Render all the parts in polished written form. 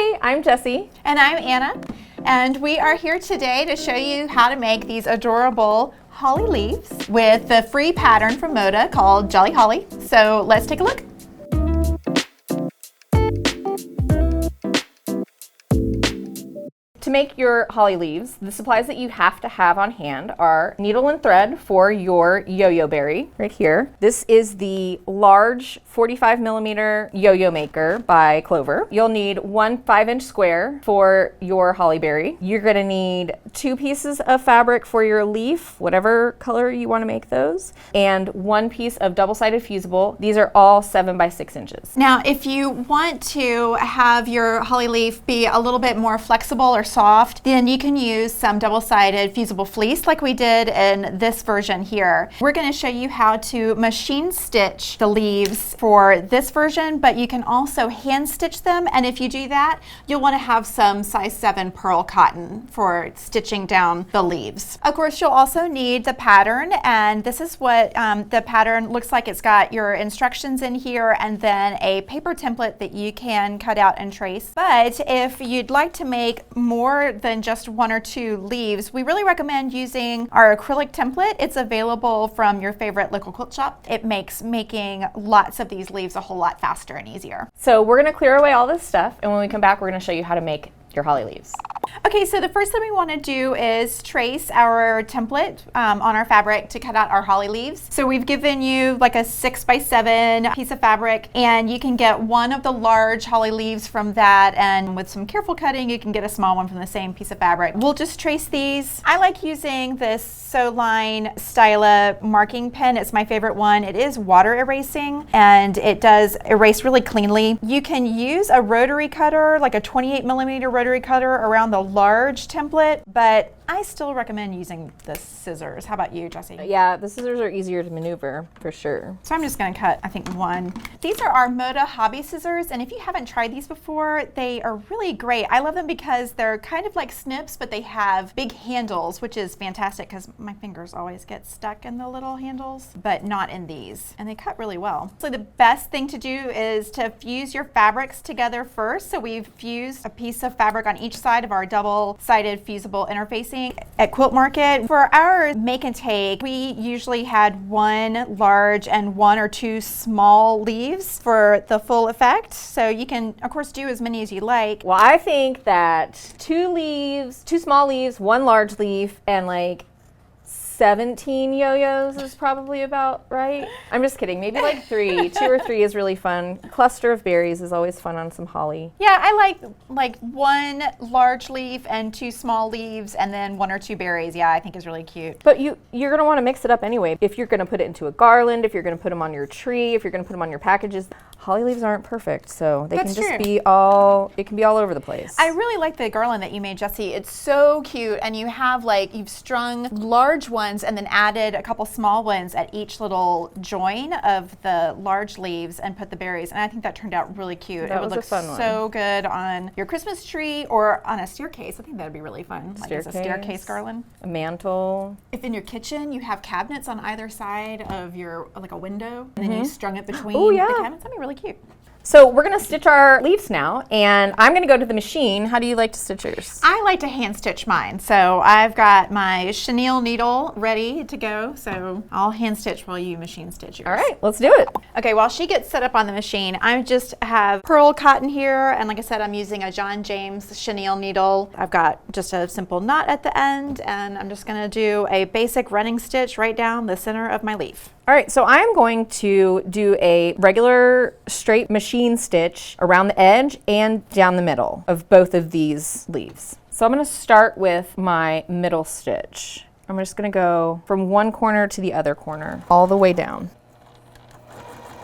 Hi, I'm Jessie. And I'm Anna. And we are here today to show you how to make these adorable holly leaves with the free pattern from Moda called Jolly Holly. So let's take a look. To make your holly leaves, the supplies that you have to have on hand are needle and thread for your yo-yo berry, right here. This is the large 45 millimeter yo-yo maker by Clover. You'll need one 5-inch square for your holly berry. You're gonna need 2 pieces of fabric for your leaf, whatever color you wanna make those, and 1 piece of double-sided fusible. These are all 7 by 6 inches. Now, if you want to have your holly leaf be a little bit more flexible or soft, then you can use some double-sided fusible fleece like we did in this version here. We're going to show you how to machine stitch the leaves for this version, but you can also hand stitch them, and if you do that, you'll want to have some size 7 pearl cotton for stitching down the leaves. Of course, you'll also need the pattern, and this is what the pattern looks like. It's got your instructions in here and then a paper template that you can cut out and trace. But if you'd like to make more than just 1 or 2 leaves, we really recommend using our acrylic template. It's available from your favorite local quilt shop. It makes making lots of these leaves a whole lot faster and easier. So we're gonna clear away all this stuff, and when we come back, we're gonna show you how to make your holly leaves. Okay, so the first thing we want to do is trace our template on our fabric to cut out our holly leaves. So we've given you like a 6 by 7 piece of fabric, and you can get one of the large holly leaves from that, and with some careful cutting you can get a small one from the same piece of fabric. We'll just trace these. I like using this Sew Line Styla marking pen. It's my favorite one. It is water erasing and it does erase really cleanly. You can use a rotary cutter, like a 28 millimeter rotary cutter around the large template, but I still recommend using the scissors. How about you, Jessie? Yeah, the scissors are easier to maneuver for sure. So I'm just gonna cut, I think, 1. These are our Moda hobby scissors, and if you haven't tried these before, they are really great. I love them because they're kind of like snips, but they have big handles, which is fantastic because my fingers always get stuck in the little handles, but not in these. And they cut really well. So the best thing to do is to fuse your fabrics together first. So we've fused a piece of fabric on each side of our double-sided fusible interfacing at Quilt Market. For our make and take, we usually had 1 large and 1 or 2 small leaves for the full effect. So you can, of course, do as many as you like. Well, I think that 2 leaves, 2 small leaves, 1 large leaf, and like 17 yo-yos is probably about right. I'm just kidding, maybe like 3. 2 or 3 is really fun. Cluster of berries is always fun on some holly. Yeah, I like 1 large leaf and 2 small leaves and then 1 or 2 berries. Yeah, I think is really cute. But you're gonna wanna mix it up anyway. If you're gonna put it into a garland, if you're gonna put them on your tree, if you're gonna put them on your packages, holly leaves aren't perfect, so they can just be all, it can be all over the place. I really like the garland that you made, Jessie. It's so cute, and you have you've strung large ones and then added a couple small ones at each little join of the large leaves and put the berries, and I think that turned out really cute. That it would look so good on your Christmas tree or on a staircase. I think that would be really fun, like as a staircase garland. A mantle. If in your kitchen you have cabinets on either side of your, like a window, and then you strung it between the cabinets, that'd be really cute. So we're gonna stitch our leaves now, and I'm gonna go to the machine. How do you like to stitch yours? I like to hand stitch mine. So I've got my chenille needle ready to go, so I'll hand stitch while you machine stitch yours. All right, let's do it. Okay, while she gets set up on the machine, I just have pearl cotton here, and like I said, I'm using a John James chenille needle. I've got just a simple knot at the end, and I'm just gonna do a basic running stitch right down the center of my leaf. All right, so I'm going to do a regular straight machine stitch around the edge and down the middle of both of these leaves. So I'm gonna start with my middle stitch. I'm just gonna go from one corner to the other corner, all the way down.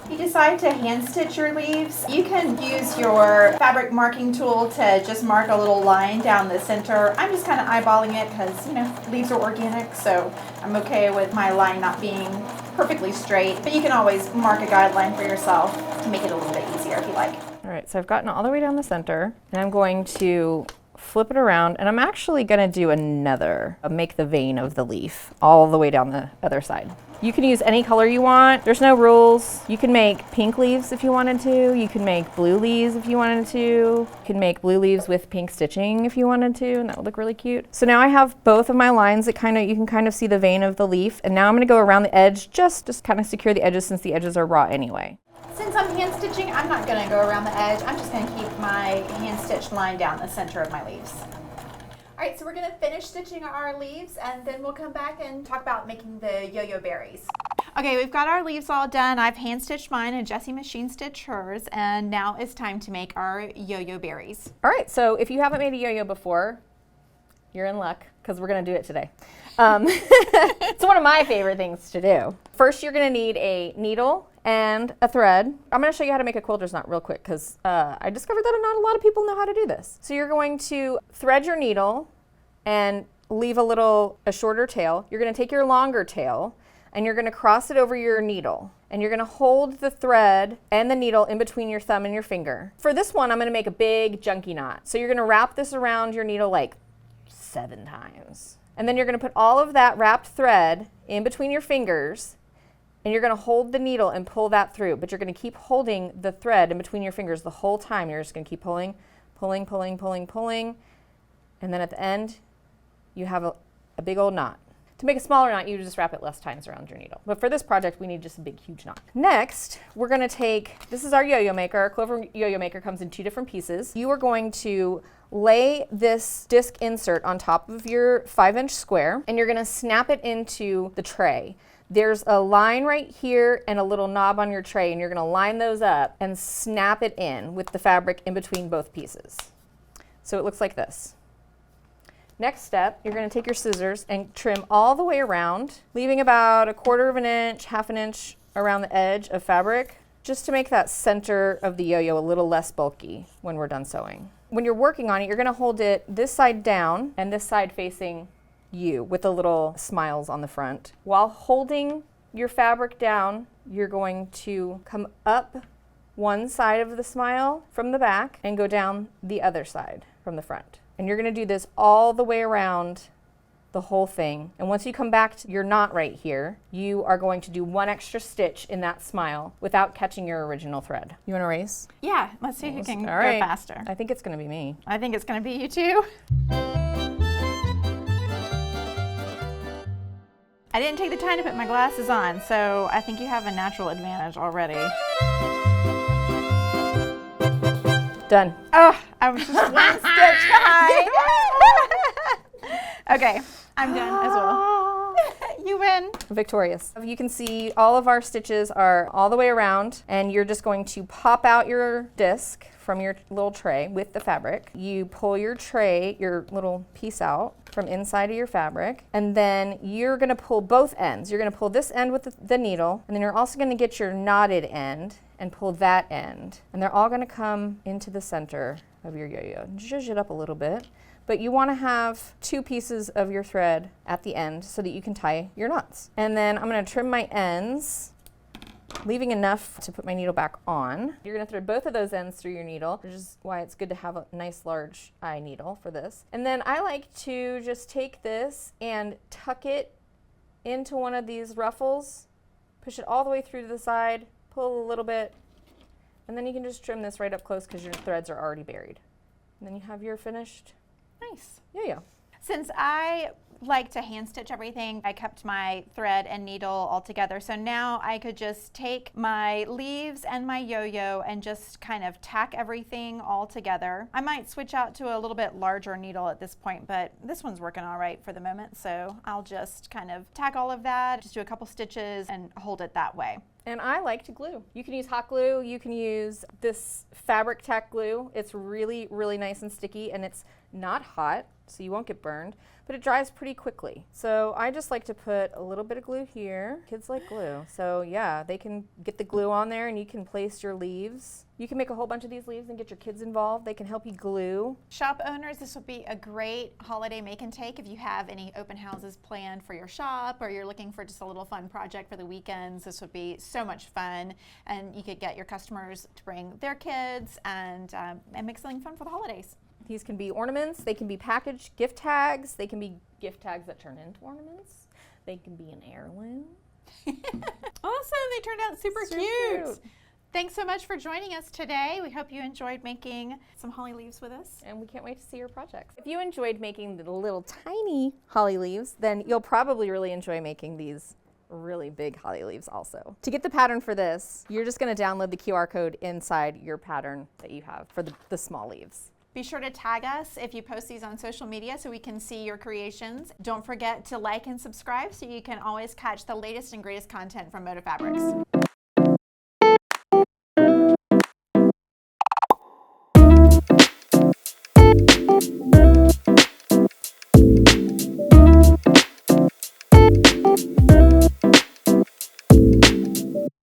If you decide to hand stitch your leaves, you can use your fabric marking tool to just mark a little line down the center. I'm just kind of eyeballing it because, you know, leaves are organic, so I'm okay with my line not being perfectly straight, but you can always mark a guideline for yourself to make it a little bit easier if you like. All right, so I've gotten all the way down the center, and I'm going to flip it around, and I'm actually gonna do another, make the vein of the leaf all the way down the other side. You can use any color you want. There's no rules. You can make pink leaves if you wanted to. You can make blue leaves if you wanted to. You can make blue leaves with pink stitching if you wanted to, and that would look really cute. So now I have both of my lines that you can kind of see the vein of the leaf, and now I'm gonna go around the edge, just kind of secure the edges since the edges are raw anyway. Since I'm hand stitching, I'm not gonna go around the edge. I'm just gonna keep my hand stitched line down the center of my leaves. All right, so we're gonna finish stitching our leaves and then we'll come back and talk about making the yo-yo berries. Okay, we've got our leaves all done. I've hand stitched mine and Jessie machine stitched hers, and now it's time to make our yo-yo berries. All right, so if you haven't made a yo-yo before, you're in luck because we're gonna do it today. It's one of my favorite things to do. First, you're gonna need a needle and a thread. I'm gonna show you how to make a quilter's knot real quick because I discovered that not a lot of people know how to do this. So you're going to thread your needle and leave a shorter tail. You're gonna take your longer tail and you're gonna cross it over your needle. And you're gonna hold the thread and the needle in between your thumb and your finger. For this one, I'm gonna make a big junky knot. So you're gonna wrap this around your needle like 7 times. And then you're gonna put all of that wrapped thread in between your fingers, and you're gonna hold the needle and pull that through, but you're gonna keep holding the thread in between your fingers the whole time. You're just gonna keep pulling, pulling, pulling, pulling, pulling, and then at the end, you have a big old knot. To make a smaller knot, you just wrap it less times around your needle. But for this project, we need just a big, huge knot. Next, we're gonna this is our yo-yo maker. Our Clover yo-yo maker comes in 2 different pieces. You are going to lay this disc insert on top of your 5-inch square, and you're gonna snap it into the tray. There's a line right here and a little knob on your tray, and you're gonna line those up and snap it in with the fabric in between both pieces. So it looks like this. Next step, you're gonna take your scissors and trim all the way around, leaving about 1/4 of an inch, 1/2 an inch around the edge of fabric, just to make that center of the yo-yo a little less bulky when we're done sewing. When you're working on it, you're gonna hold it this side down and this side facing you with the little smiles on the front. While holding your fabric down, you're going to come up one side of the smile from the back and go down the other side from the front. And you're gonna do this all the way around the whole thing. And once you come back to your knot right here, you are going to do 1 extra stitch in that smile without catching your original thread. You wanna race? Yeah, let's see who can go right. faster. I think it's gonna be me. I think it's gonna be you too. I didn't take the time to put my glasses on, so I think you have a natural advantage already. Done. Oh, I was just 1 stitch behind. Okay, I'm done as well. You win. Victorious. You can see all of our stitches are all the way around, and you're just going to pop out your disc from your little tray with the fabric. You pull your tray, your little piece out from inside of your fabric, and then you're gonna pull both ends. You're gonna pull this end with the needle, and then you're also gonna get your knotted end and pull that end. And they're all gonna come into the center of your yo-yo. Zhuzh it up a little bit. But you wanna have 2 pieces of your thread at the end so that you can tie your knots. And then I'm gonna trim my ends, leaving enough to put my needle back on. You're gonna thread both of those ends through your needle, which is why it's good to have a nice large eye needle for this. And then I like to just take this and tuck it into one of these ruffles, push it all the way through to the side, pull a little bit, and then you can just trim this right up close because your threads are already buried. And then you have your finished Nice. yo-yo. Since I like to hand stitch everything, I kept my thread and needle all together. So now I could just take my leaves and my yo-yo and just kind of tack everything all together. I might switch out to a little bit larger needle at this point, but this one's working all right for the moment. So I'll just kind of tack all of that, just do a couple stitches and hold it that way. And I like to glue. You can use hot glue, you can use this fabric tack glue. It's really, really nice and sticky, and it's not hot, so you won't get burned, but it dries pretty quickly. So I just like to put a little bit of glue here. Kids like glue. So yeah, they can get the glue on there and you can place your leaves. You can make a whole bunch of these leaves and get your kids involved. They can help you glue. Shop owners, this will be a great holiday make and take if you have any open houses planned for your shop or you're looking for just a little fun project for the weekends. This would be so much fun, and you could get your customers to bring their kids and make something fun for the holidays. These can be ornaments, they can be packaged gift tags, they can be gift tags that turn into ornaments, they can be an heirloom. Awesome, they turned out super cute. Thanks so much for joining us today. We hope you enjoyed making some holly leaves with us. And we can't wait to see your projects. If you enjoyed making the little tiny holly leaves, then you'll probably really enjoy making these really big holly leaves also. To get the pattern for this, you're just gonna download the QR code inside your pattern that you have for the small leaves. Be sure to tag us if you post these on social media so we can see your creations. Don't forget to like and subscribe so you can always catch the latest and greatest content from Moda Fabrics.